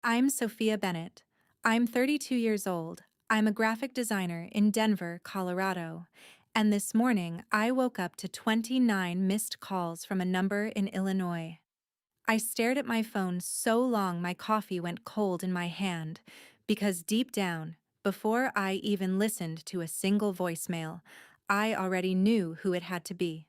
I'm Sophia Bennett. I'm 32 years old. I'm a graphic designer in Denver, Colorado. And this morning, I woke up to 29 missed calls from a number in Illinois. I stared at my phone so long my coffee went cold in my hand, because deep down, before I even listened to a single voicemail, I already knew who it had to be.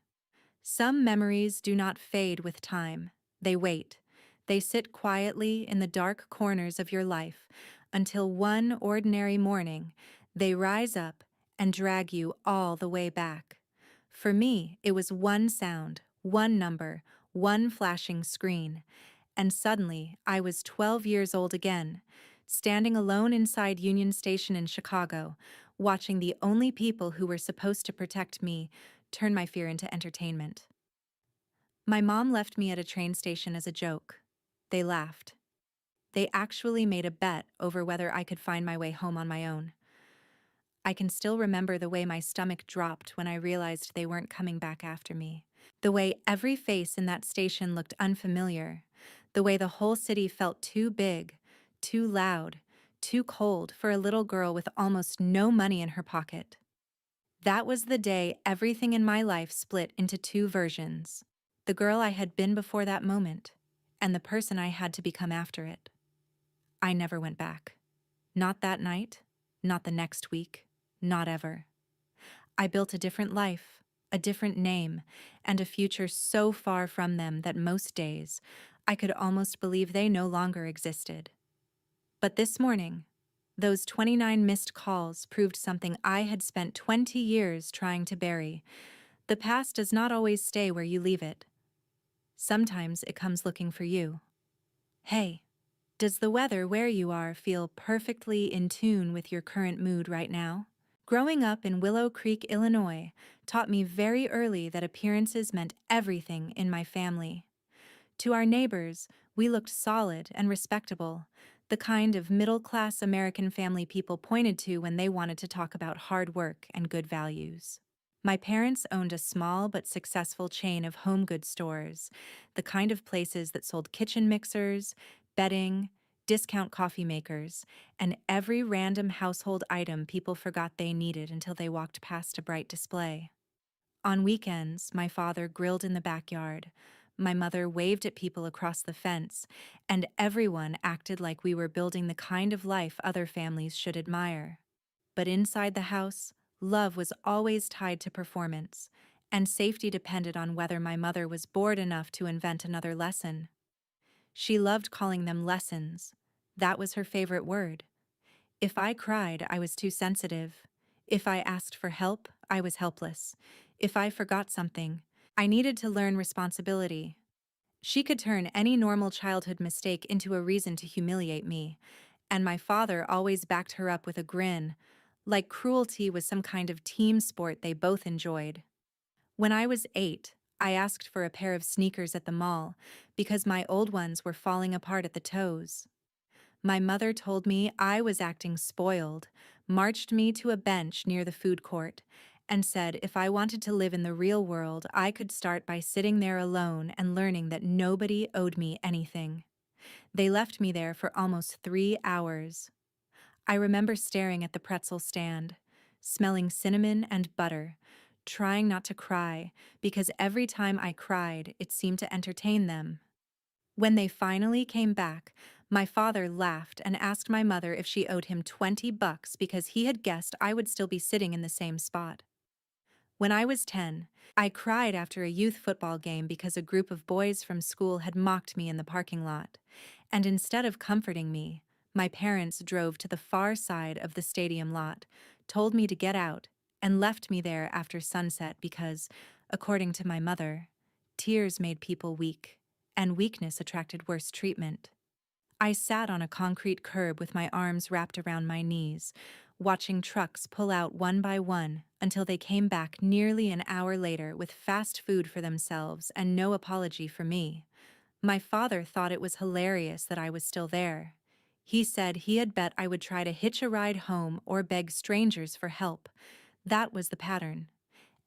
Some memories do not fade with time. They wait. They sit quietly in the dark corners of your life until one ordinary morning they rise up and drag you all the way back. For me, it was one sound, one number, one flashing screen, and suddenly I was 12 years old again, standing alone inside Union Station in Chicago, watching the only people who were supposed to protect me turn my fear into entertainment. My mom left me at a train station as a joke. They laughed. They actually made a bet over whether I could find my way home on my own. I can still remember the way my stomach dropped when I realized they weren't coming back after me. The way every face in that station looked unfamiliar. The way the whole city felt too big, too loud, too cold for a little girl with almost no money in her pocket. That was the day everything in my life split into two versions. The girl I had been before that moment, and the person I had to become after it. I never went back. Not that night, not the next week, not ever. I built a different life, a different name, and a future so far from them that most days I could almost believe they no longer existed. But this morning, those 29 missed calls proved something I had spent 20 years trying to bury. The past does not always stay where you leave it. Sometimes it comes looking for you. Hey, does the weather where you are feel perfectly in tune with your current mood right now? Growing up in Willow Creek, Illinois, taught me very early that appearances meant everything in my family. To our neighbors, we looked solid and respectable, the kind of middle-class American family people pointed to when they wanted to talk about hard work and good values. My parents owned a small but successful chain of home goods stores, the kind of places that sold kitchen mixers, bedding, discount coffee makers, and every random household item people forgot they needed until they walked past a bright display. On weekends, my father grilled in the backyard, my mother waved at people across the fence, and everyone acted like we were building the kind of life other families should admire. But inside the house, love was always tied to performance, and safety depended on whether my mother was bored enough to invent another lesson. She loved calling them lessons. That was her favorite word. If I cried, I was too sensitive. If I asked for help, I was helpless. If I forgot something, I needed to learn responsibility. She could turn any normal childhood mistake into a reason to humiliate me, and my father always backed her up with a grin, like cruelty was some kind of team sport they both enjoyed. When I was 8, I asked for a pair of sneakers at the mall because my old ones were falling apart at the toes. My mother told me I was acting spoiled, marched me to a bench near the food court, and said if I wanted to live in the real world, I could start by sitting there alone and learning that nobody owed me anything. They left me there for almost 3 hours. I remember staring at the pretzel stand, smelling cinnamon and butter, trying not to cry because every time I cried, it seemed to entertain them. When they finally came back, my father laughed and asked my mother if she owed him $20 because he had guessed I would still be sitting in the same spot. When I was 10, I cried after a youth football game because a group of boys from school had mocked me in the parking lot, and instead of comforting me, my parents drove to the far side of the stadium lot, told me to get out, and left me there after sunset because, according to my mother, tears made people weak, and weakness attracted worse treatment. I sat on a concrete curb with my arms wrapped around my knees, watching trucks pull out one by one until they came back nearly an hour later with fast food for themselves and no apology for me. My father thought it was hilarious that I was still there. He said he had bet I would try to hitch a ride home or beg strangers for help. That was the pattern.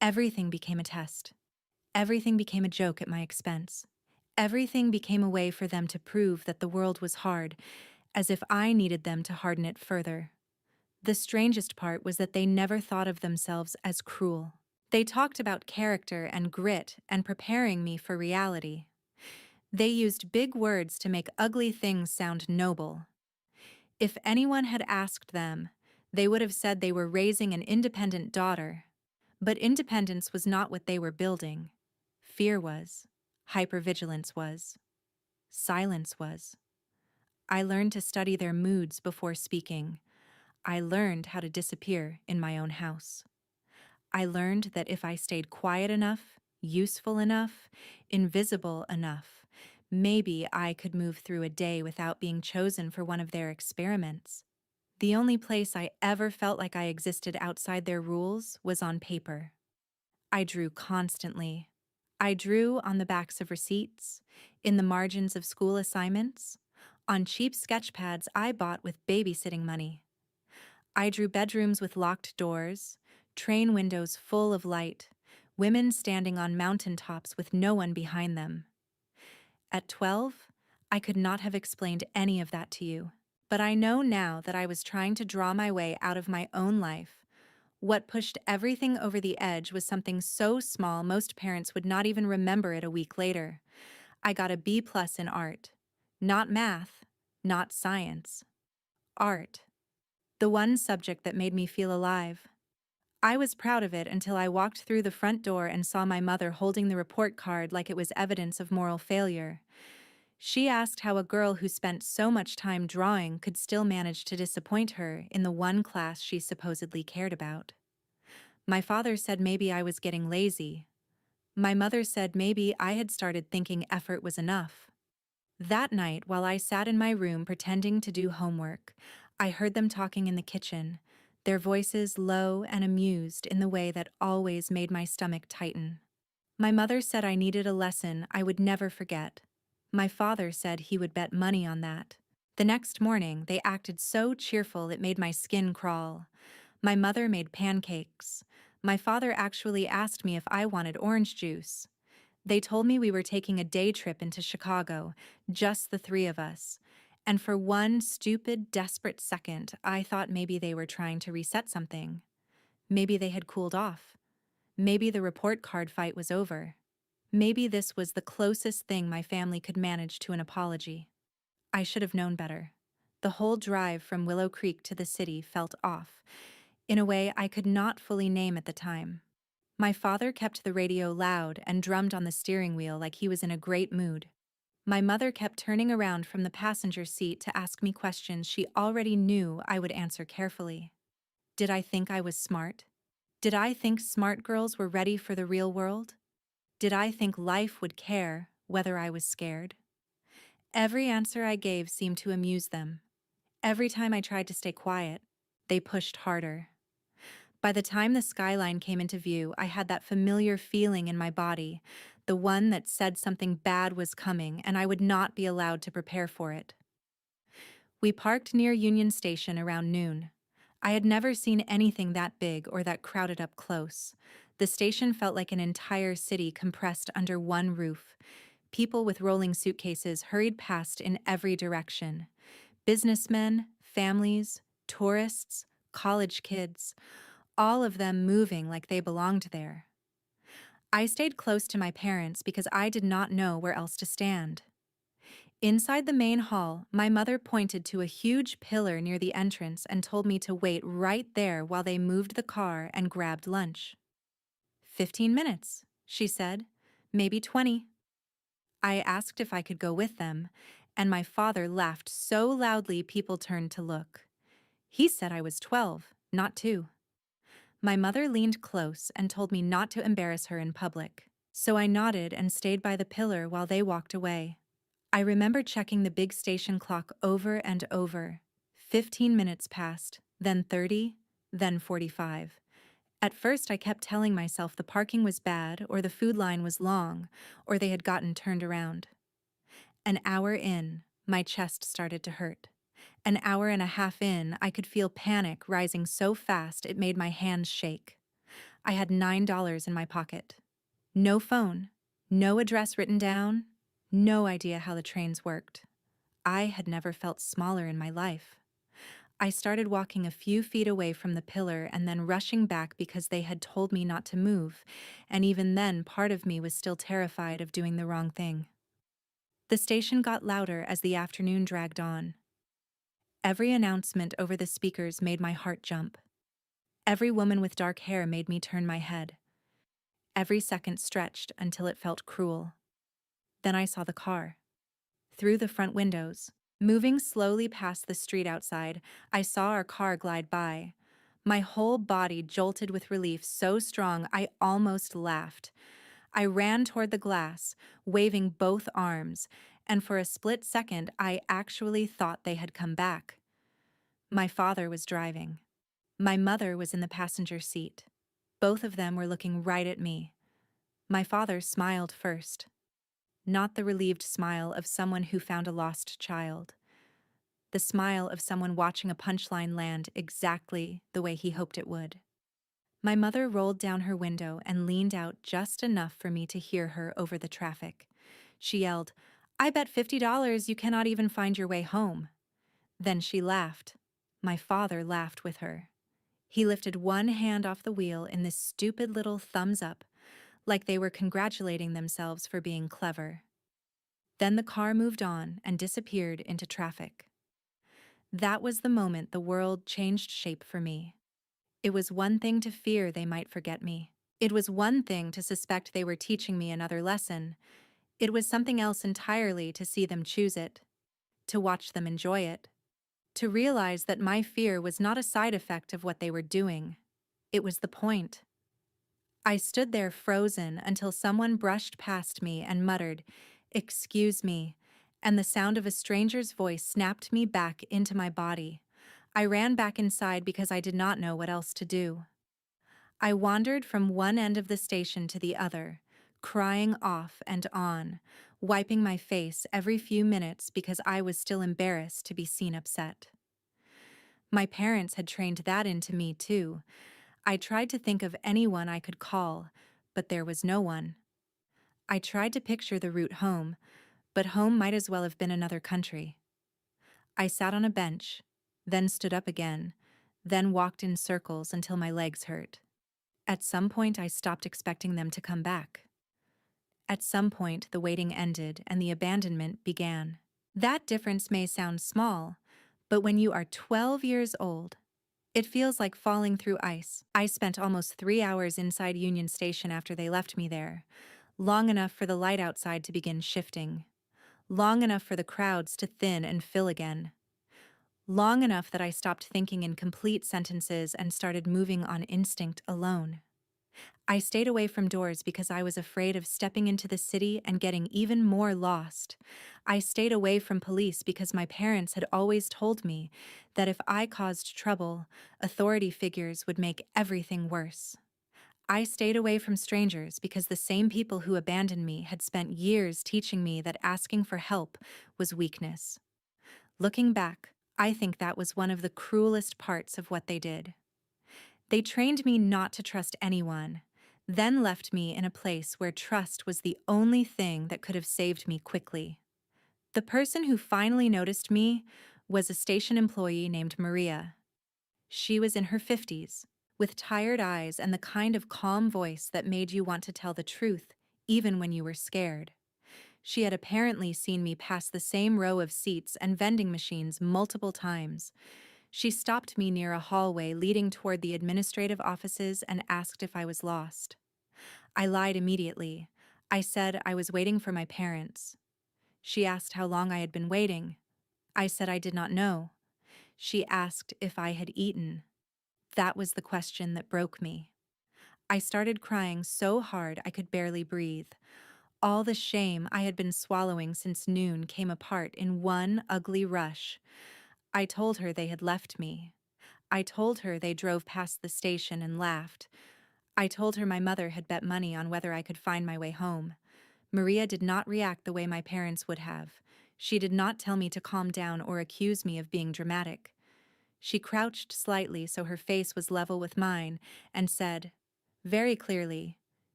Everything became a test. Everything became a joke at my expense. Everything became a way for them to prove that the world was hard, as if I needed them to harden it further. The strangest part was that they never thought of themselves as cruel. They talked about character and grit and preparing me for reality. They used big words to make ugly things sound noble. If anyone had asked them, they would have said they were raising an independent daughter. But independence was not what they were building. Fear was. Hypervigilance was. Silence was. I learned to study their moods before speaking. I learned how to disappear in my own house. I learned that if I stayed quiet enough, useful enough, invisible enough, maybe I could move through a day without being chosen for one of their experiments. The only place I ever felt like I existed outside their rules was on paper. I drew constantly. I drew on the backs of receipts, in the margins of school assignments, on cheap sketch pads I bought with babysitting money. I drew bedrooms with locked doors, train windows full of light, women standing on mountaintops with no one behind them. At 12, I could not have explained any of that to you, but I know now that I was trying to draw my way out of my own life. What pushed everything over the edge was something so small most parents would not even remember it a week later. I got a B+ in art. Not math, not science. Art. The one subject that made me feel alive. I was proud of it until I walked through the front door and saw my mother holding the report card like it was evidence of moral failure. She asked how a girl who spent so much time drawing could still manage to disappoint her in the one class she supposedly cared about. My father said maybe I was getting lazy. My mother said maybe I had started thinking effort was enough. That night, while I sat in my room pretending to do homework, I heard them talking in the kitchen, their voices low and amused in the way that always made my stomach tighten. My mother said I needed a lesson I would never forget. My father said he would bet money on that. The next morning, they acted so cheerful it made my skin crawl. My mother made pancakes. My father actually asked me if I wanted orange juice. They told me we were taking a day trip into Chicago, just the three of us. And for one stupid, desperate second, I thought maybe they were trying to reset something. Maybe they had cooled off. Maybe the report card fight was over. Maybe this was the closest thing my family could manage to an apology. I should have known better. The whole drive from Willow Creek to the city felt off, in a way I could not fully name at the time. My father kept the radio loud and drummed on the steering wheel like he was in a great mood. My mother kept turning around from the passenger seat to ask me questions she already knew I would answer carefully. Did I think I was smart? Did I think smart girls were ready for the real world? Did I think life would care whether I was scared? Every answer I gave seemed to amuse them. Every time I tried to stay quiet, they pushed harder. By the time the skyline came into view, I had that familiar feeling in my body, the one that said something bad was coming and I would not be allowed to prepare for it. We parked near Union Station around noon. I had never seen anything that big or that crowded up close. The station felt like an entire city compressed under one roof. People with rolling suitcases hurried past in every direction. Businessmen, families, tourists, college kids, all of them moving like they belonged there. I stayed close to my parents because I did not know where else to stand. Inside the main hall, my mother pointed to a huge pillar near the entrance and told me to wait right there while they moved the car and grabbed lunch. 15 minutes, she said, maybe 20. I asked if I could go with them, and my father laughed so loudly people turned to look. He said I was 12, not 2. My mother leaned close and told me not to embarrass her in public, so I nodded and stayed by the pillar while they walked away. I remember checking the big station clock over and over. 15 minutes passed, then 30, then 45. At first I kept telling myself the parking was bad or the food line was long or they had gotten turned around. An hour in, my chest started to hurt. An hour and a half in, I could feel panic rising so fast it made my hands shake. I had $9 in my pocket. No phone, no address written down, no idea how the trains worked. I had never felt smaller in my life. I started walking a few feet away from the pillar and then rushing back because they had told me not to move, and even then, part of me was still terrified of doing the wrong thing. The station got louder as the afternoon dragged on. Every announcement over the speakers made my heart jump. Every woman with dark hair made me turn my head. Every second stretched until it felt cruel. Then I saw the car. Through the front windows. Moving slowly past the street outside, I saw our car glide by. My whole body jolted with relief so strong I almost laughed. I ran toward the glass, waving both arms, and for a split second I actually thought they had come back. My father was driving. My mother was in the passenger seat. Both of them were looking right at me. My father smiled first. Not the relieved smile of someone who found a lost child. The smile of someone watching a punchline land exactly the way he hoped it would. My mother rolled down her window and leaned out just enough for me to hear her over the traffic. She yelled, "I bet $50 you cannot even find your way home." Then she laughed. My father laughed with her. He lifted one hand off the wheel in this stupid little thumbs up, like they were congratulating themselves for being clever. Then the car moved on and disappeared into traffic. That was the moment the world changed shape for me. It was one thing to fear they might forget me. It was one thing to suspect they were teaching me another lesson. It was something else entirely to see them choose it, to watch them enjoy it, to realize that my fear was not a side effect of what they were doing. It was the point. I stood there frozen until someone brushed past me and muttered, "Excuse me," and the sound of a stranger's voice snapped me back into my body. I ran back inside because I did not know what else to do. I wandered from one end of the station to the other, crying off and on, wiping my face every few minutes because I was still embarrassed to be seen upset. My parents had trained that into me, too. I tried to think of anyone I could call, but there was no one. I tried to picture the route home, but home might as well have been another country. I sat on a bench, then stood up again, then walked in circles until my legs hurt. At some point, I stopped expecting them to come back. At some point, the waiting ended and the abandonment began. That difference may sound small, but when you are 12 years old, it feels like falling through ice. I spent almost 3 hours inside Union Station after they left me there, long enough for the light outside to begin shifting, long enough for the crowds to thin and fill again, long enough that I stopped thinking in complete sentences and started moving on instinct alone. I stayed away from doors because I was afraid of stepping into the city and getting even more lost. I stayed away from police because my parents had always told me that if I caused trouble, authority figures would make everything worse. I stayed away from strangers because the same people who abandoned me had spent years teaching me that asking for help was weakness. Looking back, I think that was one of the cruelest parts of what they did. They trained me not to trust anyone, then left me in a place where trust was the only thing that could have saved me quickly. The person who finally noticed me was a station employee named Maria. She was in her 50s, with tired eyes and the kind of calm voice that made you want to tell the truth, even when you were scared. She had apparently seen me pass the same row of seats and vending machines multiple times. She stopped me near a hallway leading toward the administrative offices and asked if I was lost. I lied immediately. I said I was waiting for my parents. She asked how long I had been waiting. I said I did not know. She asked if I had eaten. That was the question that broke me. I started crying so hard I could barely breathe. All the shame I had been swallowing since noon came apart in one ugly rush. I told her they had left me. I told her they drove past the station and laughed. I told her my mother had bet money on whether I could find my way home. Maria did not react the way my parents would have. She did not tell me to calm down or accuse me of being dramatic. She crouched slightly so her face was level with mine and said, very clearly,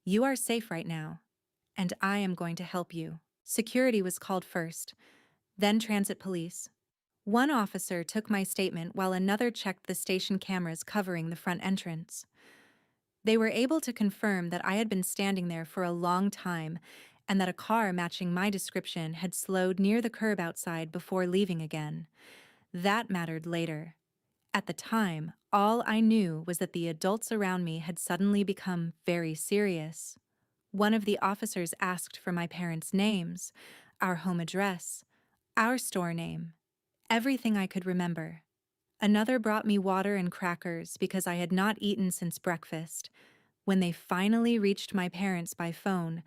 "You are safe right now, and I am going to help you." Security was called first. then transit police. One officer took my statement while another checked the station cameras covering the front entrance. They were able to confirm that I had been standing there for a long time and that a car matching my description had slowed near the curb outside before leaving again. That mattered later. At the time, all I knew was that the adults around me had suddenly become very serious. One of the officers asked for my parents' names, our home address, our store name, everything I could remember. Another brought me water and crackers because I had not eaten since breakfast. When they finally reached my parents by phone,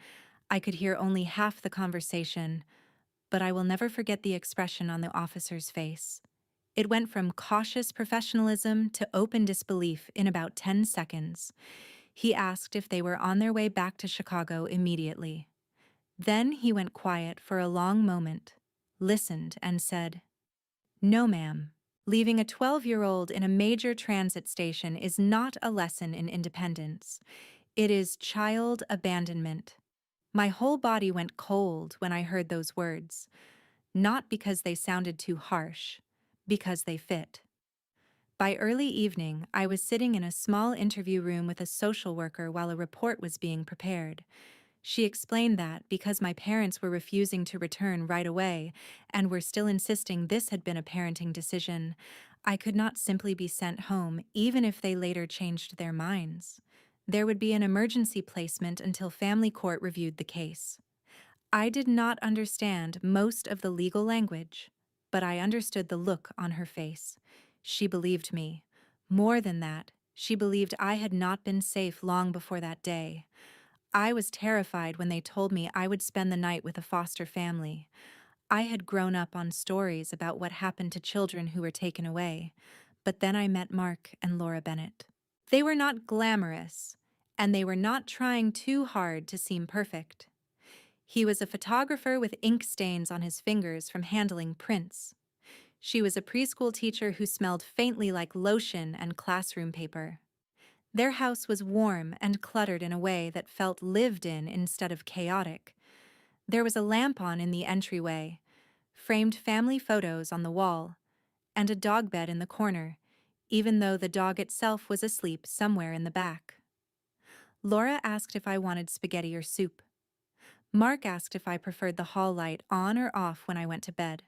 I could hear only half the conversation, but I will never forget the expression on the officer's face. It went from cautious professionalism to open disbelief in about 10 seconds. He asked if they were on their way back to Chicago immediately. Then he went quiet for a long moment, listened, and said, "No, ma'am. Leaving a 12-year-old in a major transit station is not a lesson in independence. It is child abandonment." My whole body went cold when I heard those words, not because they sounded too harsh, because they fit. By early evening, I was sitting in a small interview room with a social worker while a report was being prepared. She explained that because my parents were refusing to return right away and were still insisting this had been a parenting decision, I could not simply be sent home even if they later changed their minds. There would be an emergency placement until family court reviewed the case. I did not understand most of the legal language, but I understood the look on her face. She believed me. More than that, she believed I had not been safe long before that day. I was terrified when they told me I would spend the night with a foster family. I had grown up on stories about what happened to children who were taken away, but then I met Mark and Laura Bennett. They were not glamorous, and they were not trying too hard to seem perfect. He was a photographer with ink stains on his fingers from handling prints. She was a preschool teacher who smelled faintly like lotion and classroom paper. Their house was warm and cluttered in a way that felt lived in instead of chaotic. There was a lamp on in the entryway, framed family photos on the wall, and a dog bed in the corner, even though the dog itself was asleep somewhere in the back. Laura asked if I wanted spaghetti or soup. Mark asked if I preferred the hall light on or off when I went to bed.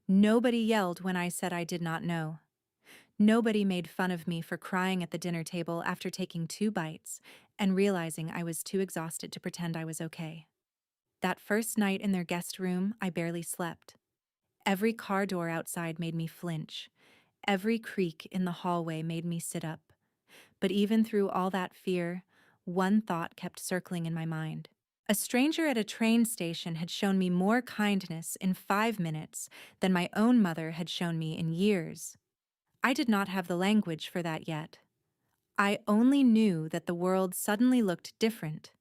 Nobody yelled when I said I did not know. Nobody made fun of me for crying at the dinner table after taking 2 bites and realizing I was too exhausted to pretend I was okay. That first night in their guest room, I barely slept. Every car door outside made me flinch. Every creak in the hallway made me sit up. But even through all that fear, one thought kept circling in my mind. A stranger at a train station had shown me more kindness in 5 minutes than my own mother had shown me in years. I did not have the language for that yet. I only knew that the world suddenly looked different.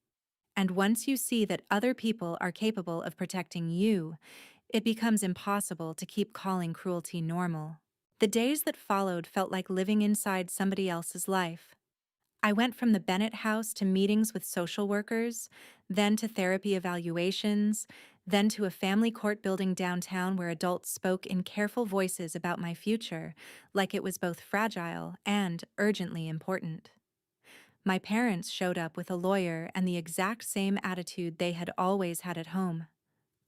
And once you see that other people are capable of protecting you, it becomes impossible to keep calling cruelty normal. The days that followed felt like living inside somebody else's life. I went from the Bennett house to meetings with social workers, then to therapy evaluations, then to a family court building downtown where adults spoke in careful voices about my future, like it was both fragile and urgently important. My parents showed up with a lawyer and the exact same attitude they had always had at home.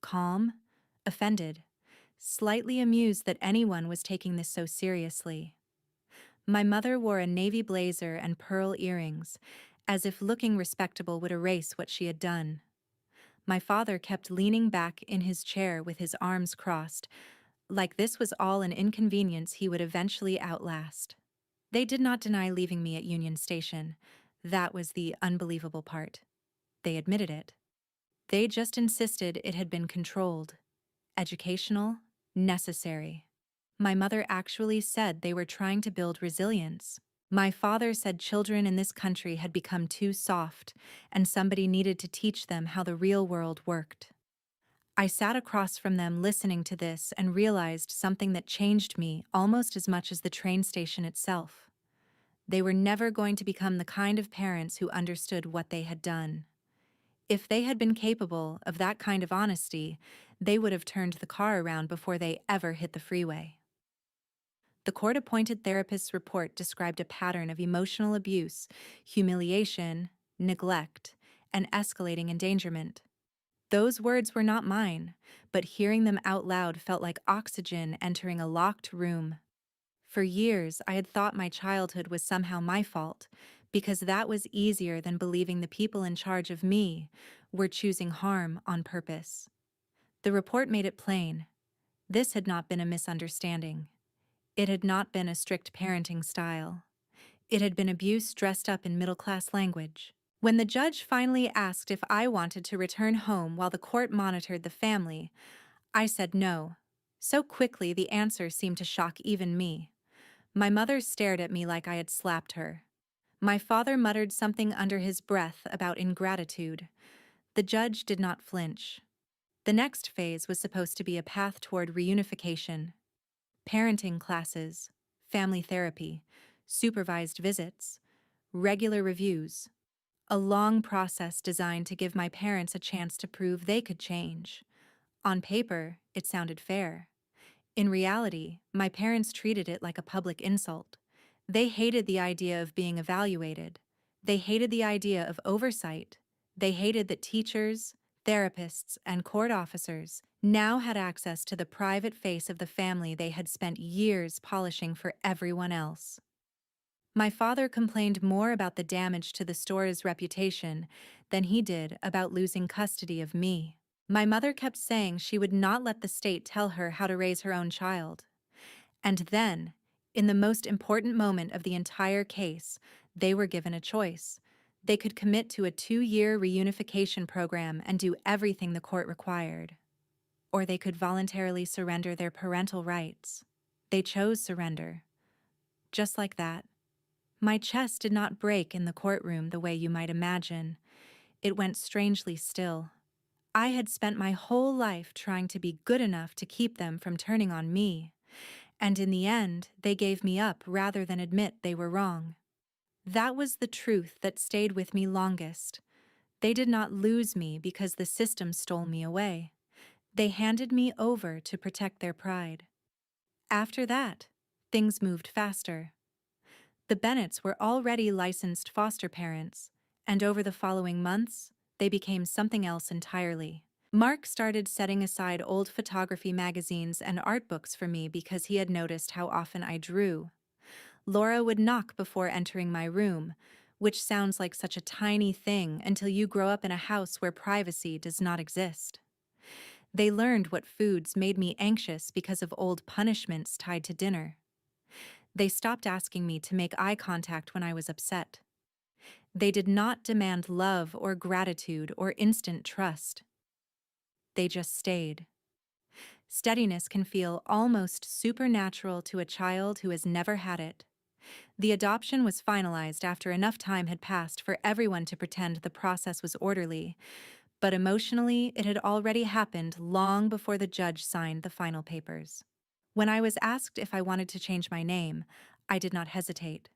Calm, offended, slightly amused that anyone was taking this so seriously. My mother wore a navy blazer and pearl earrings, as if looking respectable would erase what she had done. My father kept leaning back in his chair with his arms crossed, like this was all an inconvenience he would eventually outlast. They did not deny leaving me at Union Station. That was the unbelievable part. They admitted it. They just insisted it had been controlled, educational, necessary. My mother actually said they were trying to build resilience. My father said children in this country had become too soft, and somebody needed to teach them how the real world worked. I sat across from them listening to this and realized something that changed me almost as much as the train station itself. They were never going to become the kind of parents who understood what they had done. If they had been capable of that kind of honesty, they would have turned the car around before they ever hit the freeway. The court-appointed therapist's report described a pattern of emotional abuse, humiliation, neglect, and escalating endangerment. Those words were not mine, but hearing them out loud felt like oxygen entering a locked room. For years, I had thought my childhood was somehow my fault, because that was easier than believing the people in charge of me were choosing harm on purpose. The report made it plain. This had not been a misunderstanding. It had not been a strict parenting style. It had been abuse dressed up in middle-class language. When the judge finally asked if I wanted to return home while the court monitored the family, I said no. So quickly, the answer seemed to shock even me. My mother stared at me like I had slapped her. My father muttered something under his breath about ingratitude. The judge did not flinch. The next phase was supposed to be a path toward reunification. Parenting classes, family therapy, supervised visits, regular reviews. A long process designed to give my parents a chance to prove they could change. On paper, it sounded fair. In reality, my parents treated it like a public insult. They hated the idea of being evaluated. They hated the idea of oversight. They hated that teachers, therapists, and court officers now had access to the private face of the family they had spent years polishing for everyone else. My father complained more about the damage to the store's reputation than he did about losing custody of me. My mother kept saying she would not let the state tell her how to raise her own child. And then, in the most important moment of the entire case, they were given a choice. They could commit to a 2-year reunification program and do everything the court required. Or they could voluntarily surrender their parental rights. They chose surrender. Just like that. My chest did not break in the courtroom the way you might imagine. It went strangely still. I had spent my whole life trying to be good enough to keep them from turning on me, and in the end, they gave me up rather than admit they were wrong. That was the truth that stayed with me longest. They did not lose me because the system stole me away. They handed me over to protect their pride. After that, things moved faster. The Bennetts were already licensed foster parents, and over the following months, they became something else entirely. Mark started setting aside old photography magazines and art books for me because he had noticed how often I drew. Laura would knock before entering my room, which sounds like such a tiny thing until you grow up in a house where privacy does not exist. They learned what foods made me anxious because of old punishments tied to dinner. They stopped asking me to make eye contact when I was upset. They did not demand love or gratitude or instant trust. They just stayed. Steadiness can feel almost supernatural to a child who has never had it. The adoption was finalized after enough time had passed for everyone to pretend the process was orderly, but emotionally it had already happened long before the judge signed the final papers. When I was asked if I wanted to change my name, I did not hesitate.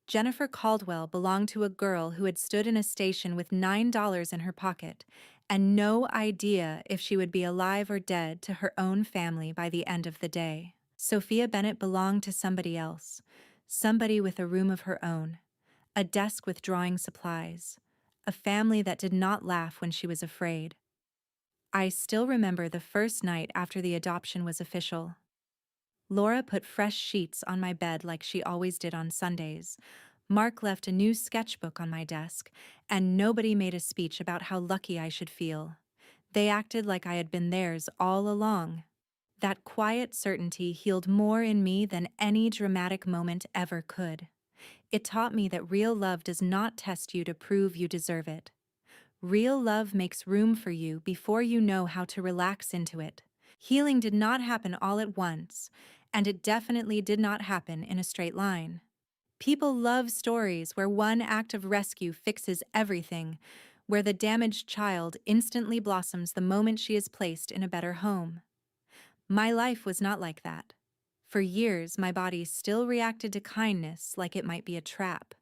Jennifer Caldwell belonged to a girl who had stood in a station with $9 in her pocket and no idea if she would be alive or dead to her own family by the end of the day. Sophia Bennett belonged to somebody else, somebody with a room of her own, a desk with drawing supplies, a family that did not laugh when she was afraid. I still remember the first night after the adoption was official. Laura put fresh sheets on my bed like she always did on Sundays. Mark left a new sketchbook on my desk, and nobody made a speech about how lucky I should feel. They acted like I had been theirs all along. That quiet certainty healed more in me than any dramatic moment ever could. It taught me that real love does not test you to prove you deserve it. Real love makes room for you before you know how to relax into it. Healing did not happen all at once, and it definitely did not happen in a straight line. People love stories where one act of rescue fixes everything, where the damaged child instantly blossoms the moment she is placed in a better home. My life was not like that. For years, my body still reacted to kindness like it might be a trap.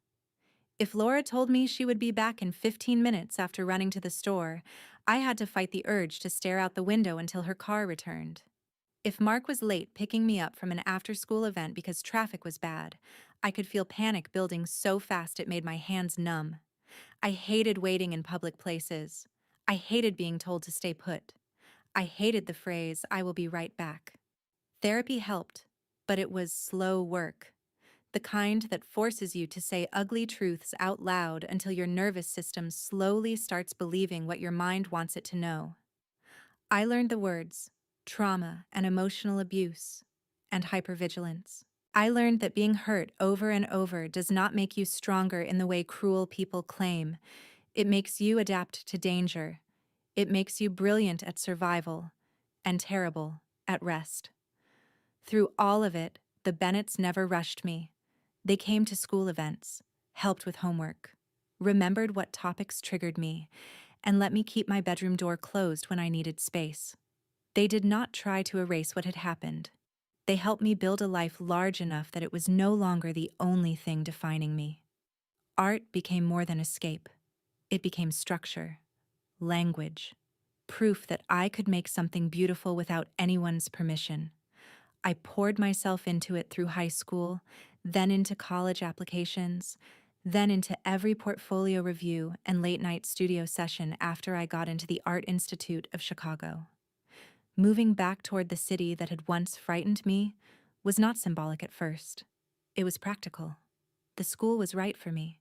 If Laura told me she would be back in 15 minutes after running to the store, I had to fight the urge to stare out the window until her car returned. If Mark was late picking me up from an after-school event because traffic was bad, I could feel panic building so fast it made my hands numb. I hated waiting in public places. I hated being told to stay put. I hated the phrase, "I will be right back." Therapy helped, but it was slow work. The kind that forces you to say ugly truths out loud until your nervous system slowly starts believing what your mind wants it to know. I learned the words trauma and emotional abuse and hypervigilance. I learned that being hurt over and over does not make you stronger in the way cruel people claim. It makes you adapt to danger. It makes you brilliant at survival and terrible at rest. Through all of it, the Bennetts never rushed me. They came to school events, helped with homework, remembered what topics triggered me, and let me keep my bedroom door closed when I needed space. They did not try to erase what had happened. They helped me build a life large enough that it was no longer the only thing defining me. Art became more than escape. It became structure, language, proof that I could make something beautiful without anyone's permission. I poured myself into it through high school, then into college applications, then into every portfolio review and late-night studio session after I got into the Art Institute of Chicago. Moving back toward the city that had once frightened me was not symbolic at first. It was practical. The school was right for me.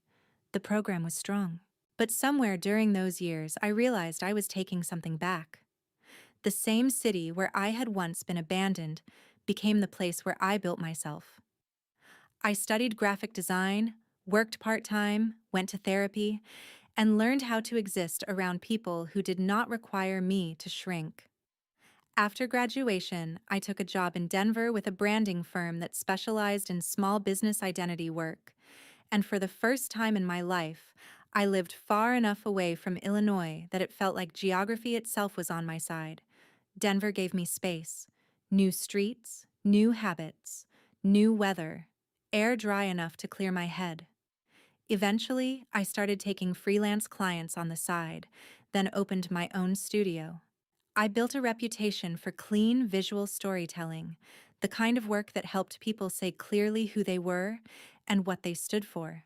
The program was strong. But somewhere during those years, I realized I was taking something back. The same city where I had once been abandoned became the place where I built myself. I studied graphic design, worked part-time, went to therapy, and learned how to exist around people who did not require me to shrink. After graduation, I took a job in Denver with a branding firm that specialized in small business identity work. And for the first time in my life, I lived far enough away from Illinois that it felt like geography itself was on my side. Denver gave me space, new streets, new habits, new weather, air dry enough to clear my head. Eventually, I started taking freelance clients on the side, then opened my own studio. I built a reputation for clean visual storytelling, the kind of work that helped people say clearly who they were and what they stood for.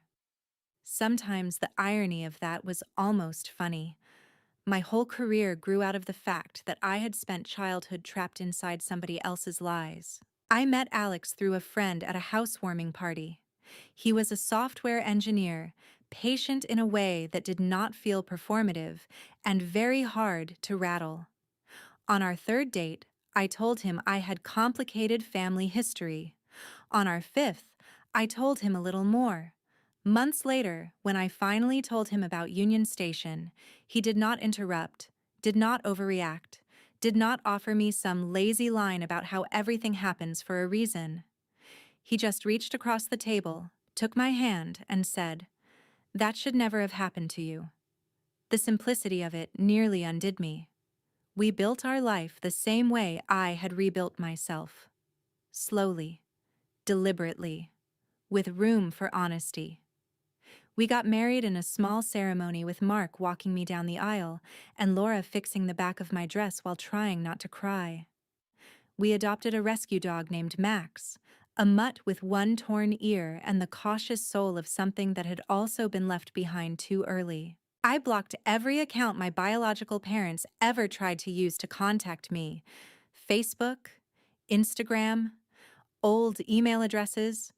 Sometimes the irony of that was almost funny. My whole career grew out of the fact that I had spent childhood trapped inside somebody else's lies. I met Alex through a friend at a housewarming party. He was a software engineer, patient in a way that did not feel performative, and very hard to rattle. On our third date, I told him I had complicated family history. On our fifth, I told him a little more. Months later, when I finally told him about Union Station, he did not interrupt, did not overreact, did not offer me some lazy line about how everything happens for a reason. He just reached across the table, took my hand, and said, "That should never have happened to you." The simplicity of it nearly undid me. We built our life the same way I had rebuilt myself. Slowly, deliberately, with room for honesty. We got married in a small ceremony with Mark walking me down the aisle and Laura fixing the back of my dress while trying not to cry. We adopted a rescue dog named Max, a mutt with one torn ear and the cautious soul of something that had also been left behind too early. I blocked every account my biological parents ever tried to use to contact me: Facebook, Instagram, old email addresses.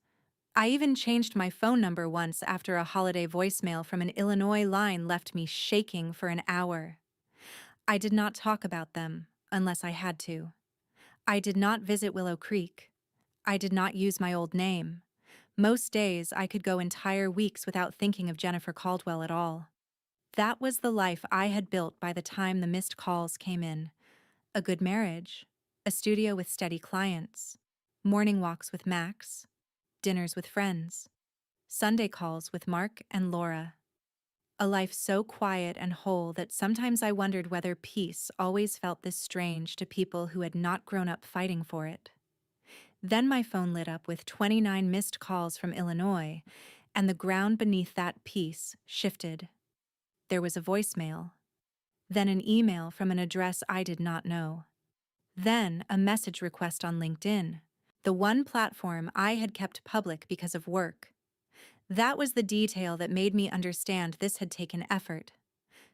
I even changed my phone number once after a holiday voicemail from an Illinois line left me shaking for an hour. I did not talk about them unless I had to. I did not visit Willow Creek. I did not use my old name. Most days I could go entire weeks without thinking of Jennifer Caldwell at all. That was the life I had built by the time the missed calls came in. A good marriage, a studio with steady clients, morning walks with Max, dinners with friends, Sunday calls with Mark and Laura. A life so quiet and whole that sometimes I wondered whether peace always felt this strange to people who had not grown up fighting for it. Then my phone lit up with 29 missed calls from Illinois, and the ground beneath that piece shifted. There was a voicemail, then an email from an address I did not know, then a message request on LinkedIn, the one platform I had kept public because of work. That was the detail that made me understand this had taken effort.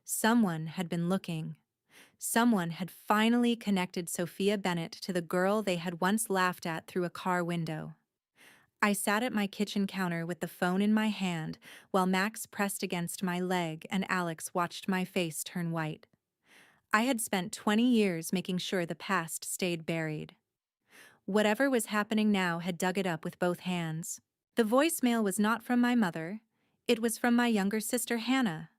Someone had been looking. Someone had finally connected Sophia Bennett to the girl they had once laughed at through a car window. I sat at my kitchen counter with the phone in my hand while Max pressed against my leg and Alex watched my face turn white. I had spent 20 years making sure the past stayed buried. Whatever was happening now had dug it up with both hands. The voicemail was not from my mother. It was from my younger sister Hannah.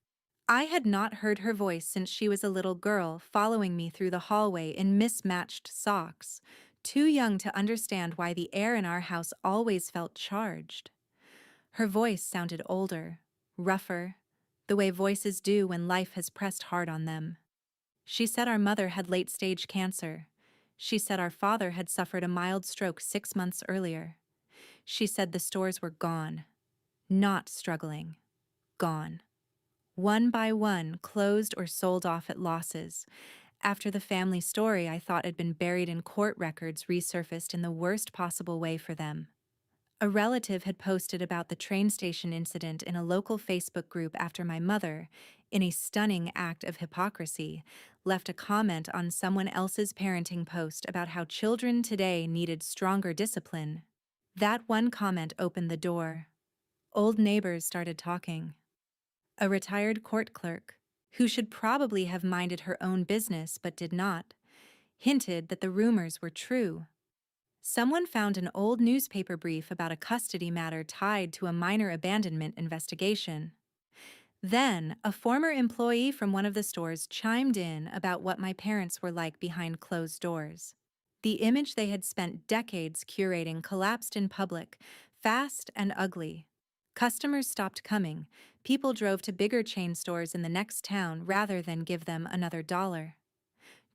I had not heard her voice since she was a little girl following me through the hallway in mismatched socks, too young to understand why the air in our house always felt charged. Her voice sounded older, rougher, the way voices do when life has pressed hard on them. She said our mother had late-stage cancer. She said our father had suffered a mild stroke 6 months earlier. She said the stores were gone. Not struggling. Gone. One by one, closed or sold off at losses. After the family story I thought had been buried in court records resurfaced in the worst possible way for them. A relative had posted about the train station incident in a local Facebook group after my mother, in a stunning act of hypocrisy, left a comment on someone else's parenting post about how children today needed stronger discipline. That one comment opened the door. Old neighbors started talking. A retired court clerk, who should probably have minded her own business but did not, hinted that the rumors were true. Someone found an old newspaper brief about a custody matter tied to a minor abandonment investigation. Then, a former employee from one of the stores chimed in about what my parents were like behind closed doors. The image they had spent decades curating collapsed in public, fast and ugly. Customers stopped coming. People drove to bigger chain stores in the next town rather than give them another dollar.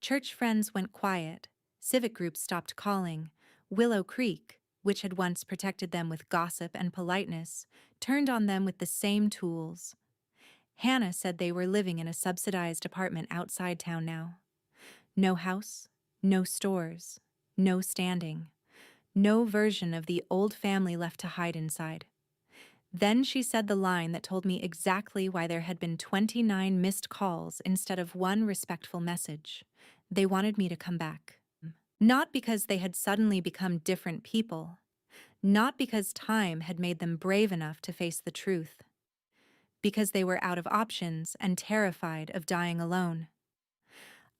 Church friends went quiet. Civic groups stopped calling. Willow Creek, which had once protected them with gossip and politeness, turned on them with the same tools. Hannah said they were living in a subsidized apartment outside town now. No house, no stores, no standing, no version of the old family left to hide inside. Then she said the line that told me exactly why there had been 29 missed calls instead of one respectful message. They wanted me to come back. Not because they had suddenly become different people. Not because time had made them brave enough to face the truth. Because they were out of options and terrified of dying alone.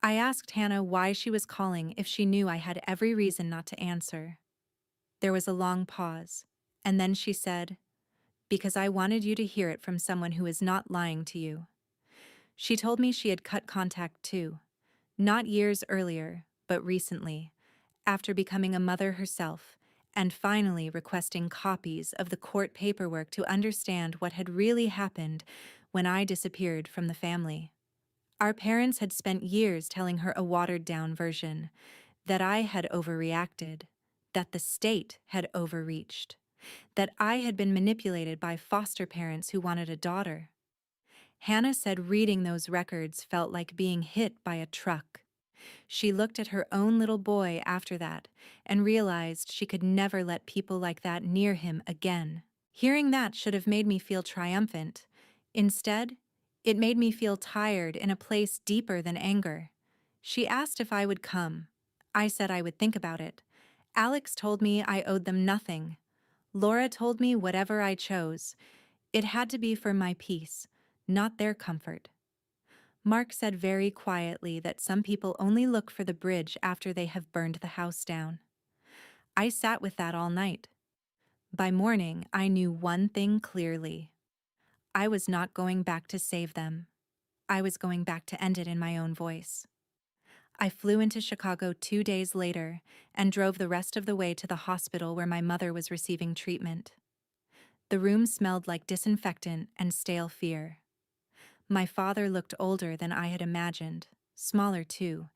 I asked Hannah why she was calling if she knew I had every reason not to answer. There was a long pause, and then she said, "Because I wanted you to hear it from someone who is not lying to you." She told me she had cut contact too, not years earlier, but recently, after becoming a mother herself, and finally requesting copies of the court paperwork to understand what had really happened when I disappeared from the family. Our parents had spent years telling her a watered-down version, that I had overreacted, that the state had overreached, that I had been manipulated by foster parents who wanted a daughter. Hannah said reading those records felt like being hit by a truck. She looked at her own little boy after that and realized she could never let people like that near him again. Hearing that should have made me feel triumphant. Instead, it made me feel tired in a place deeper than anger. She asked if I would come. I said I would think about it. Alex told me I owed them nothing. Laura told me whatever I chose. It had to be for my peace, not their comfort. Mark said very quietly that some people only look for the bridge after they have burned the house down. I sat with that all night. By morning, I knew one thing clearly. I was not going back to save them. I was going back to end it in my own voice. I flew into Chicago 2 days later and drove the rest of the way to the hospital where my mother was receiving treatment. The room smelled like disinfectant and stale fear. My father looked older than I had imagined, smaller too,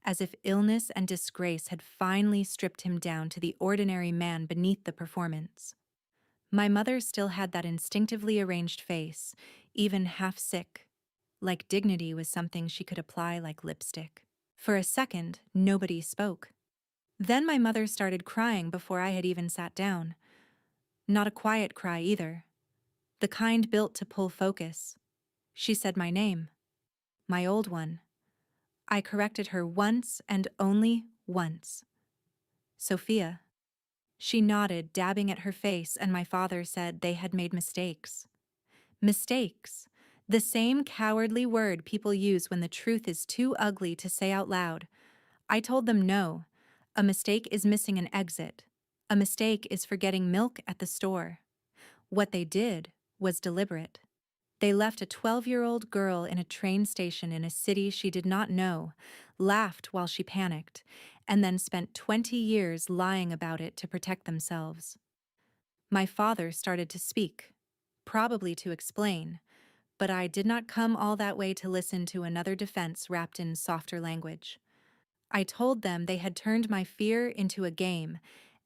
as if illness and disgrace had finally stripped him down to the ordinary man beneath the performance. My mother still had that instinctively arranged face, even half sick, like dignity was something she could apply like lipstick. For a second, nobody spoke. Then my mother started crying before I had even sat down. Not a quiet cry either. The kind built to pull focus. She said my name. My old one. I corrected her once and only once. Sophia. She nodded, dabbing at her face, and my father said they had made mistakes. Mistakes. The same cowardly word people use when the truth is too ugly to say out loud. I told them no. A mistake is missing an exit. A mistake is forgetting milk at the store. What they did was deliberate. They left a 12-year-old girl in a train station in a city she did not know, laughed while she panicked, and then spent 20 years lying about it to protect themselves. My father started to speak, probably to explain, but I did not come all that way to listen to another defense wrapped in softer language. I told them they had turned my fear into a game,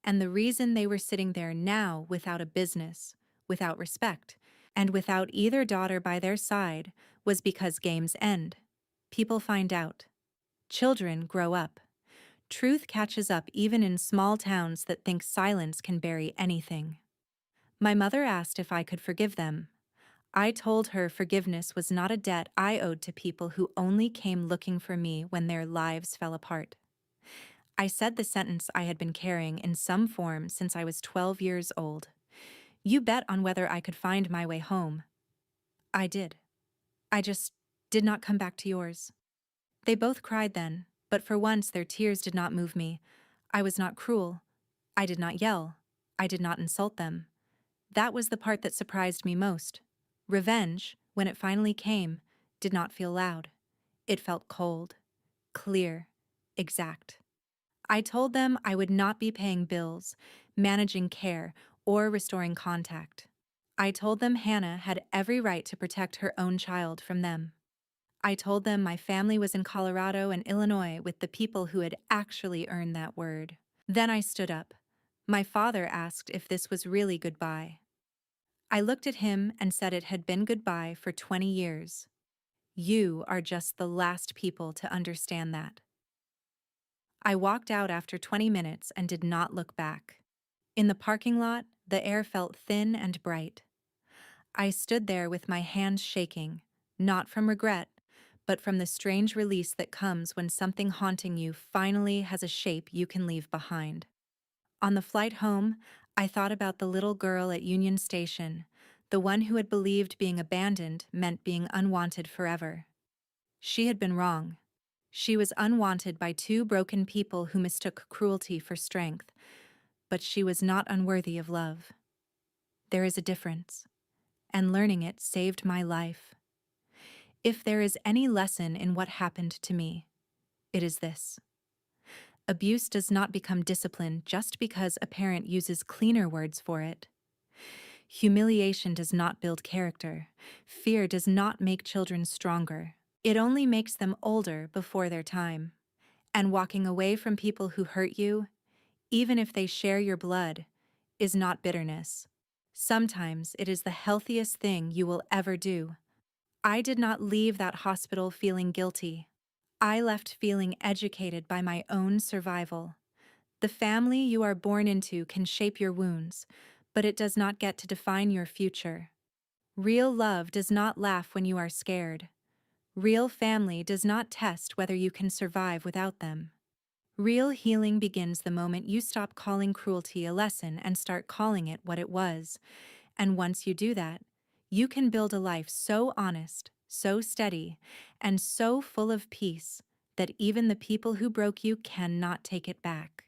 and the reason they were sitting there now without a business, without respect, and without either daughter by their side was because games end. People find out. Children grow up. Truth catches up even in small towns that think silence can bury anything. My mother asked if I could forgive them. I told her forgiveness was not a debt I owed to people who only came looking for me when their lives fell apart. I said the sentence I had been carrying in some form since I was 12 years old. You bet on whether I could find my way home. I did. I just did not come back to yours. They both cried then, but for once their tears did not move me. I was not cruel. I did not yell. I did not insult them. That was the part that surprised me most. Revenge, when it finally came, did not feel loud. It felt cold, clear, exact. I told them I would not be paying bills, managing care, or restoring contact. I told them Hannah had every right to protect her own child from them. I told them my family was in Colorado and Illinois with the people who had actually earned that word. Then I stood up. My father asked if this was really goodbye. I looked at him and said it had been goodbye for 20 years. You are just the last people to understand that. I walked out after 20 minutes and did not look back. In the parking lot, the air felt thin and bright. I stood there with my hands shaking, not from regret, but from the strange release that comes when something haunting you finally has a shape you can leave behind. On the flight home, I thought about the little girl at Union Station, the one who had believed being abandoned meant being unwanted forever. She had been wrong. She was unwanted by two broken people who mistook cruelty for strength, but she was not unworthy of love. There is a difference, and learning it saved my life. If there is any lesson in what happened to me, it is this. Abuse does not become discipline just because a parent uses cleaner words for it. Humiliation does not build character. Fear does not make children stronger. It only makes them older before their time. And walking away from people who hurt you, even if they share your blood, is not bitterness. Sometimes it is the healthiest thing you will ever do. I did not leave that hospital feeling guilty. I left feeling educated by my own survival. The family you are born into can shape your wounds, but it does not get to define your future. Real love does not laugh when you are scared. Real family does not test whether you can survive without them. Real healing begins the moment you stop calling cruelty a lesson and start calling it what it was. And once you do that, you can build a life so honest, so steady, and so full of peace that even the people who broke you cannot take it back.